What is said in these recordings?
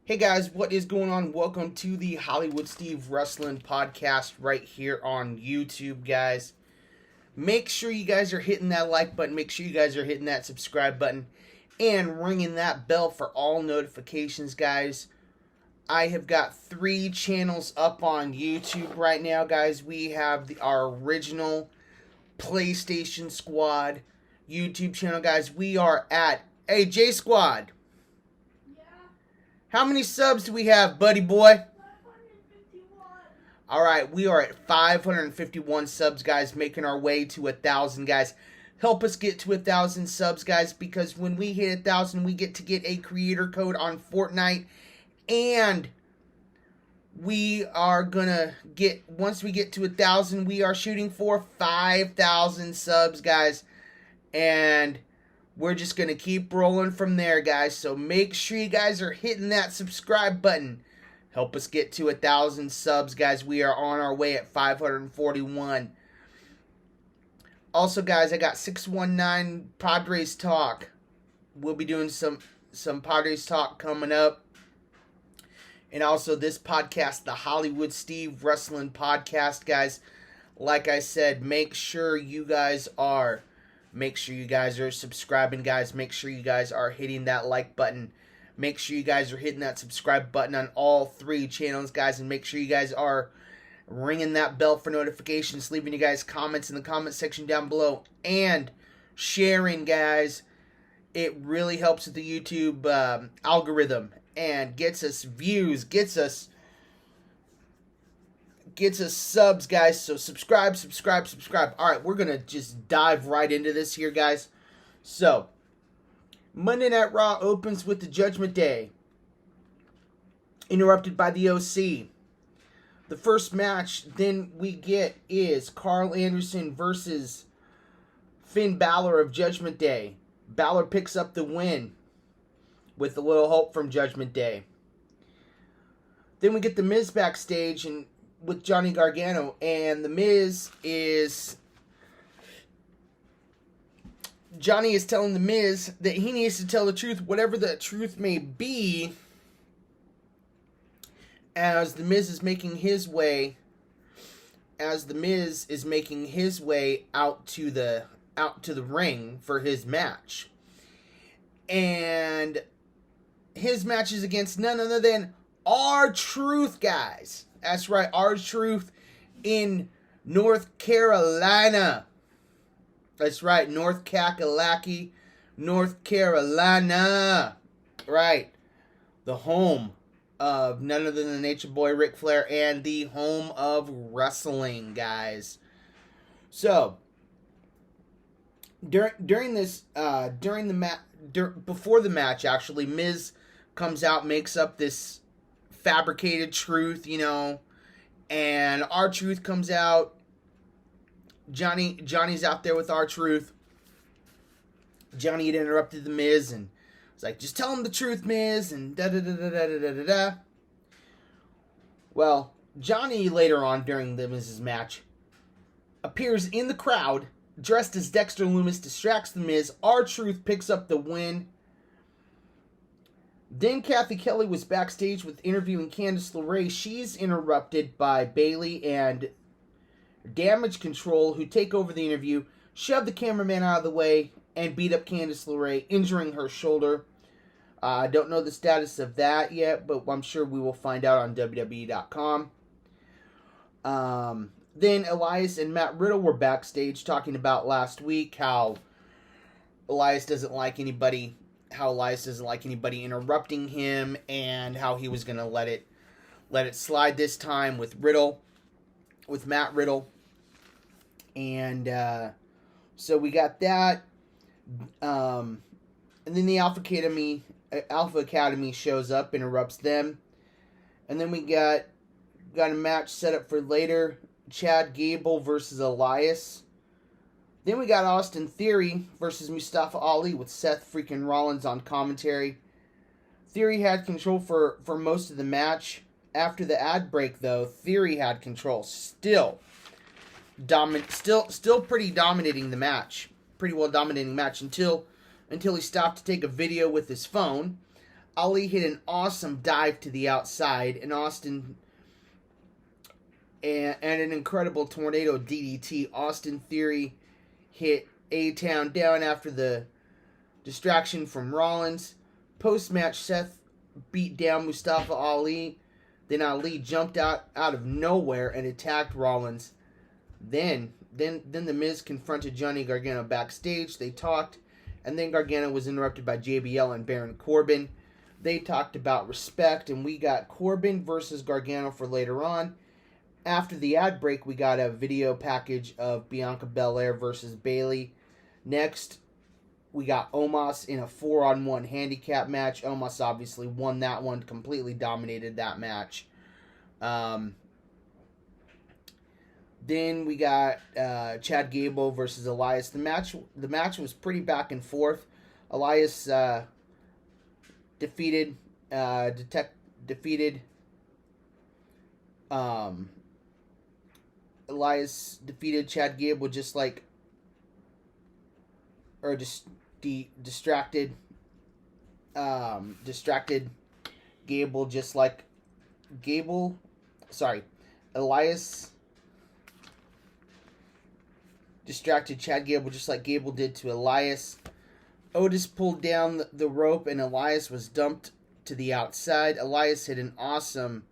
Hey guys, what is going on? Welcome to the Hollywood Steve Wrestling Podcast right here on YouTube, guys. Make sure you guys are hitting that like button. Make sure you guys are hitting that subscribe button and ringing that bell for all notifications, guys. I have got 3 channels up on YouTube right now, guys. We have our original PlayStation Squad YouTube channel, guys. We are at J Squad. How many subs do we have, buddy boy? 551. Alright, we are at 551 subs, guys, making our way to 1,000, guys. Help us get to 1,000 subs, guys, because when we hit 1,000, we get to get a creator code on Fortnite. And we are gonna get, once we get to 1,000, we are shooting for 5,000 subs, guys. And we're just going to keep rolling from there, guys. So make sure you guys are hitting that subscribe button. Help us get to 1,000 subs, guys. We are on our way at 541. Also, guys, I got 619 Padres Talk. We'll be doing some Padres Talk coming up. And also this podcast, the Hollywood Steve Wrestling Podcast, guys. Like I said, make sure you guys are subscribing, guys. Make sure you guys are hitting that like button. Make sure you guys are hitting that subscribe button on all 3 channels, guys. And make sure you guys are ringing that bell for notifications, leaving you guys comments in the comment section down below, and sharing, guys. It really helps with the YouTube algorithm and gets us views, gets us subs, guys. So subscribe. Alright, we're going to just dive right into this here, guys. So, Monday Night Raw opens with the Judgment Day, interrupted by the OC. The first match then we get is Carl Anderson versus Finn Balor of Judgment Day. Balor picks up the win with a little help from Judgment Day. Then we get the Miz backstage and with Johnny Gargano, and the Miz is... Johnny is telling the Miz that he needs to tell the truth, whatever the truth may be, as the Miz is making his way out to the ring for his match. And his match is against none other than R-Truth, guys. That's right, R-Truth in North Carolina. That's right, North Kakalaki, North Carolina. Right, the home of none other than the Nature Boy Ric Flair and the home of wrestling, guys. So, before the match, actually, Miz comes out, makes up this fabricated truth, and R-Truth comes out. Johnny's out there with R-Truth. Johnny had interrupted the Miz and was like, just tell him the truth, Miz, and da-da-da-da-da-da-da-da. Well, Johnny later on during the Miz's match appears in the crowd dressed as Dexter Lumis, distracts the Miz. R-Truth picks up the win. Then Kathy Kelly was backstage with interviewing Candice LeRae. She's interrupted by Bayley and Damage Control, who take over the interview, shove the cameraman out of the way, and beat up Candice LeRae, injuring her shoulder. I don't know the status of that yet, but I'm sure we will find out on WWE.com. Then Elias and Matt Riddle were backstage talking about last week how Elias doesn't like anybody interrupting him, and how he was going to let it slide this time with Matt Riddle. And so we got that. And then the Alpha Academy shows up, interrupts them. And then we got a match set up for later. Chad Gable versus Elias. Then we got Austin Theory versus Mustafa Ali with Seth freaking Rollins on commentary. Theory had control for most of the match. After the ad break, though, Theory had control. Still pretty dominating the match. Pretty well dominating the match until he stopped to take a video with his phone. Ali hit an awesome dive to the outside, and an incredible tornado DDT. Austin Theory hit A-Town down after the distraction from Rollins. Post-match, Seth beat down Mustafa Ali. Then Ali jumped out of nowhere and attacked Rollins. Then the Miz confronted Johnny Gargano backstage. They talked, and then Gargano was interrupted by JBL and Baron Corbin. They talked about respect, and we got Corbin versus Gargano for later on. After the ad break, we got a video package of Bianca Belair versus Bayley. Next, we got Omos in a 4-on-1 handicap match. Omos obviously won that one, completely dominated that match. Then we got Chad Gable versus Elias. The match was pretty back and forth. Elias defeated Elias defeated Chad Gable distracted Gable just like Elias distracted Chad Gable just like Gable did to Elias. Otis pulled down the rope and Elias was dumped to the outside. Elias hit an awesome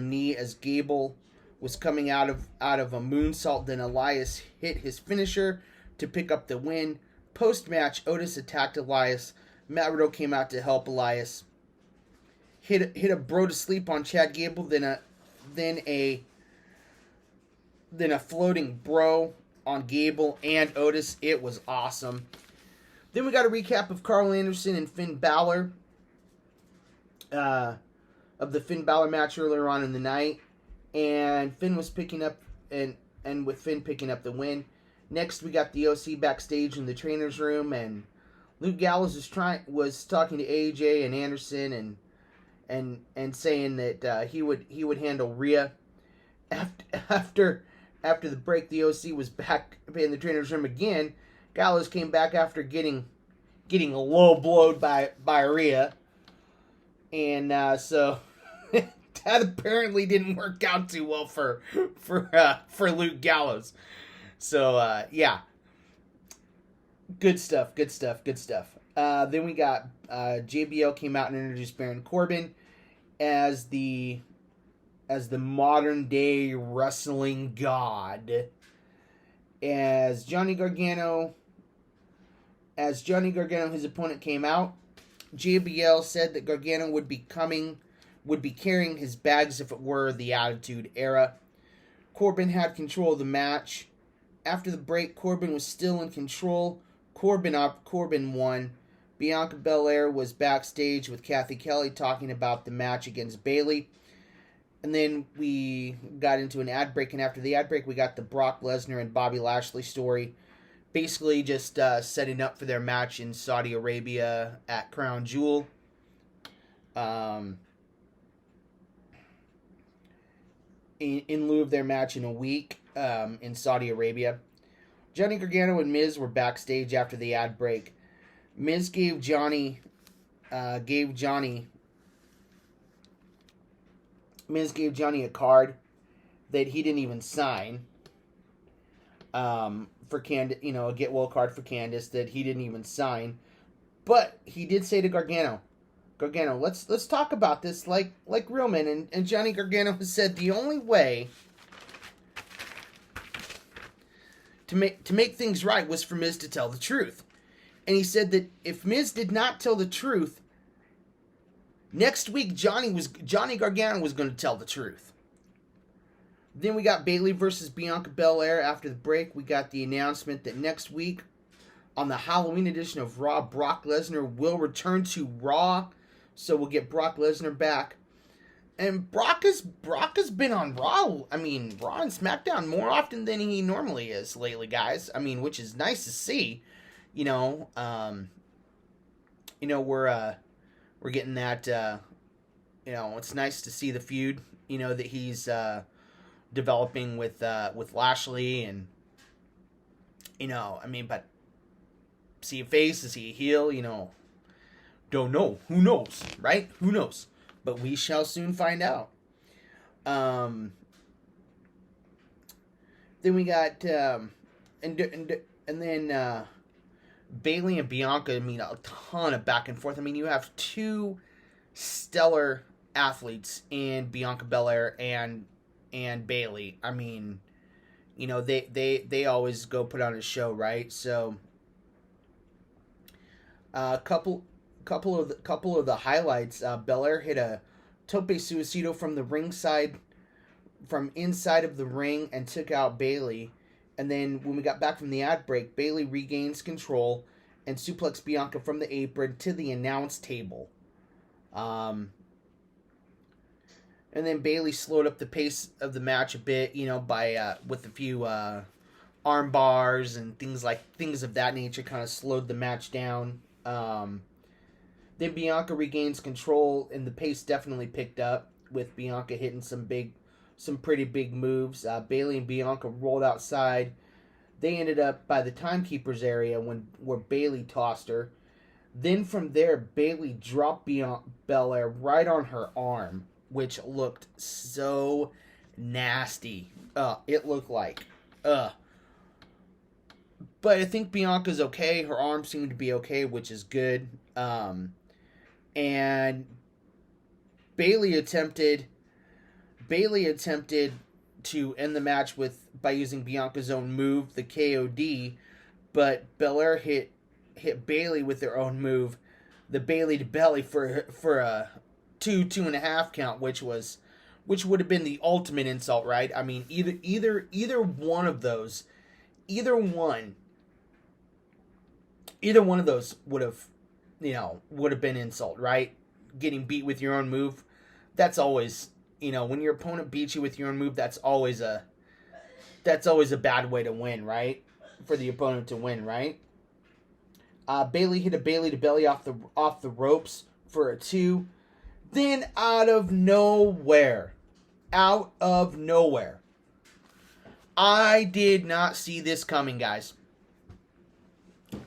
knee as Gable was coming out of a moonsault. Then Elias hit his finisher to pick up the win. Post-match, Otis attacked Elias. Matt Riddle came out to help Elias. Hit a bro to sleep on Chad Gable, then a floating bro on Gable and Otis. It was awesome. Then we got a recap of Carl Anderson and Finn Balor. Of the Finn Balor match earlier on in the night. And Finn was picking up and with Finn picking up the win. Next we got the OC backstage in the trainer's room, and Luke Gallows was talking to AJ and Anderson and saying that he would handle Rhea. After the break, the OC was back in the trainer's room again. Gallows came back after getting low blowed by Rhea, and so that apparently didn't work out too well for Luke Gallows. So yeah, good stuff. Then we got JBL came out and introduced Baron Corbin as the modern day wrestling god. As Johnny Gargano, his opponent, came out, JBL said that Gargano would be carrying his bags if it were the Attitude Era. Corbin had control of the match. After the break, Corbin was still in control. Corbin won. Bianca Belair was backstage with Kathy Kelly talking about the match against Bayley. And then we got into an ad break, and after the ad break, we got the Brock Lesnar and Bobby Lashley story. Basically just setting up for their match in Saudi Arabia at Crown Jewel. In lieu of their match in a week in Saudi Arabia. Johnny Gargano and Miz were backstage after the ad break. Miz gave Johnny a card that he didn't even sign for Candice, a get well card for Candice that he didn't even sign. But he did say to Gargano, let's talk about this like real men. And Johnny Gargano has said the only way to make things right was for Miz to tell the truth. And he said that if Miz did not tell the truth, next week Johnny Gargano was going to tell the truth. Then we got Bayley versus Bianca Belair. After the break, we got the announcement that next week, on the Halloween edition of Raw, Brock Lesnar will return to Raw. So we'll get Brock Lesnar back. And Brock has been on Raw. I mean, Raw and SmackDown more often than he normally is lately, guys. I mean, which is nice to see. We're getting that. It's nice to see the feud. That he's developing with Lashley, and but see a face, is he a heel? Don't know. Who knows, right? Who knows? But we shall soon find out. Then we got and then Bayley and Bianca. I mean, a ton of back and forth. I mean, you have two stellar athletes in Bianca Belair and Bayley. I mean, you know, they always go put on a show, right? So couple of the highlights. Belair hit a tope suicida from the ringside, from inside of the ring, and took out Bayley. And then when we got back from the ad break, Bayley regains control and suplexed Bianca from the apron to the announce table. And then Bayley slowed up the pace of the match a bit, you know, by with a few arm bars and things of that nature. Kind of slowed the match down. Then Bianca regains control, and the pace definitely picked up with Bianca hitting some pretty big moves. Bayley and Bianca rolled outside. They ended up by the timekeeper's area where Bayley tossed her. Then from there, Bayley dropped Belair right on her arm, which looked so nasty. It looked like. But I think Bianca's okay. Her arm seemed to be okay, which is good. And Bayley attempted to end the match by using Bianca's own move, the KOD, but Belair hit Bayley with their own move, the Bayley to belly for a 2.5 count, which would have been the ultimate insult, right? I mean, either one of those, either one of those would have been insult, right? Getting beat with your own move, that's always, when your opponent beats you with your own move, that's always a bad way to win, right? For the opponent to win, right? Bayley hit a Bayley to belly off the ropes for a 2. Then out of nowhere, I did not see this coming, guys.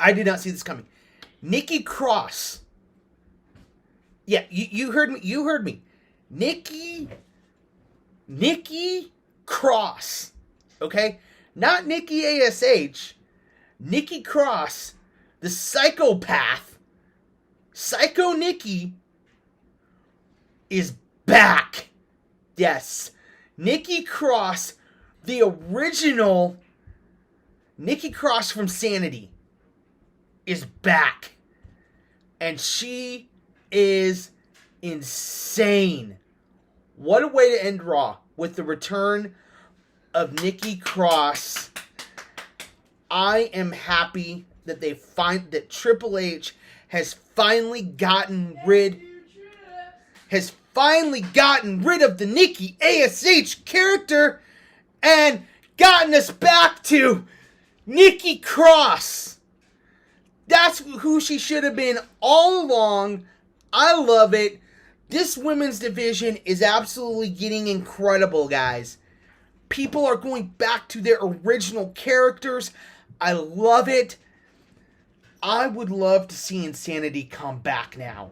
I did not see this coming. Nikki Cross. Yeah, you heard me. Nikki Cross. Okay? Not Nikki ASH. Nikki Cross, the psychopath. Psycho Nikki is back. Yes. Nikki Cross, the original Nikki Cross from Sanity, is back. And she is insane. What a way to end Raw with the return of Nikki Cross. I am happy that that Triple H has finally gotten rid of the Nikki ASH character and gotten us back to Nikki Cross. That's who she should have been all along. I love it. This women's division is absolutely getting incredible, guys. People are going back to their original characters. I love it. I would love to see Insanity come back now.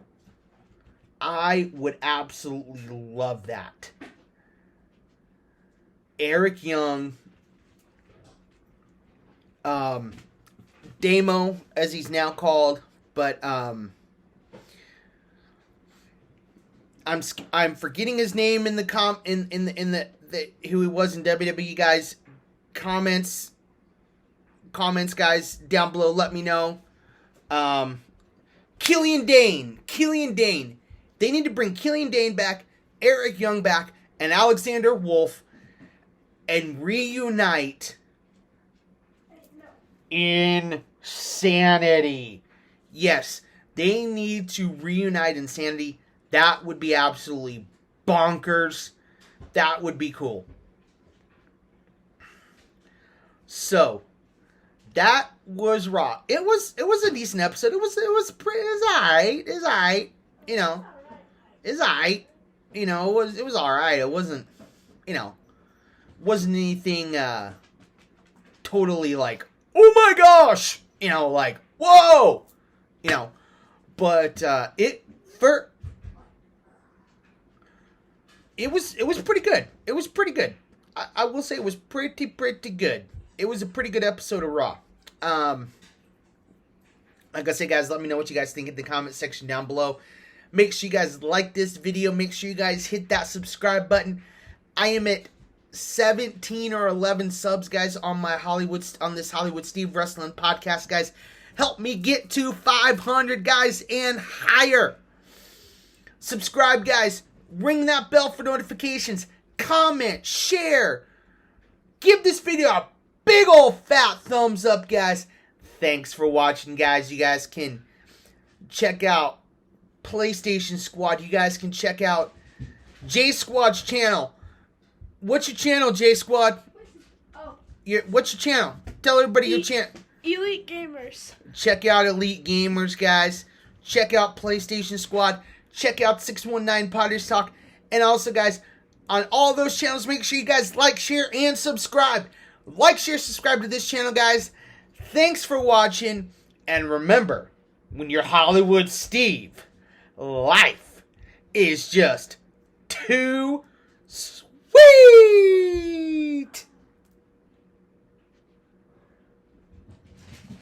I would absolutely love that. Eric Young, Damo, as he's now called, but I'm forgetting his name in the who he was in WWE, guys. Comments, guys, down below. Let me know. Killian Dane. They need to bring Killian Dane back, Eric Young back, and Alexander Wolf, and reunite Insanity. Yes, they need to reunite Insanity. That would be absolutely bonkers. That would be cool. So, that was Raw. It was a decent episode. It was alright. It's alright. It's alright. It was alright. It wasn't, wasn't anything totally like, oh my gosh! Like, whoa! But it was pretty good. It was pretty good. I will say it was pretty good. It was a pretty good episode of Raw. Like I said, guys, let me know what you guys think in the comment section down below. Make sure you guys like this video. Make sure you guys hit that subscribe button. I am at 17 or 11 subs, guys, on this Hollywood Steve Wrestling podcast, guys. Help me get to 500, guys, and higher. Subscribe, guys. Ring that bell for notifications. Comment, share. Give this video a big old fat thumbs up, guys. Thanks for watching, guys. You guys can check out PlayStation Squad. You guys can check out J Squad's channel. What's your channel, J Squad? Oh. What's your channel? Tell everybody your channel. Elite Gamers. Check out Elite Gamers, guys. Check out PlayStation Squad. Check out 619 Potters Talk. And also, guys, on all those channels, make sure you guys like, share, and subscribe. Like, share, subscribe to this channel, guys. Thanks for watching. And remember, when you're Hollywood Steve, life is just too sweet.